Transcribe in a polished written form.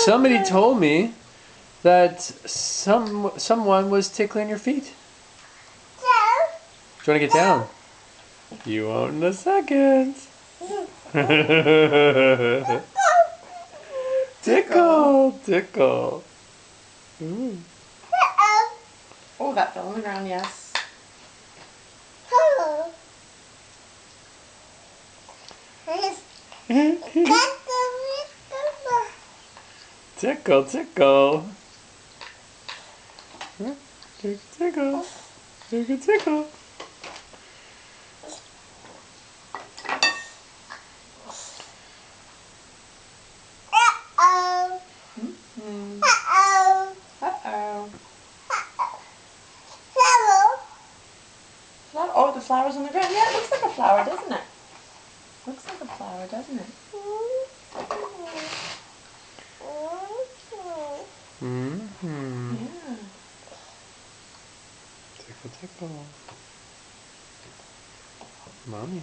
Somebody told me that someone was tickling your feet. Do you want to get down? You won't in a second. Tickle, tickle. Ooh. Oh, that fell on the ground, yes. Tickle, tickle. Tickle, tickle. Tickle, tickle. Oh, the flower's on the ground. Yeah, it looks like a flower, doesn't it? Looks like a flower, doesn't it? Mm-hmm. Yeah. Tickle, tickle. Mommy.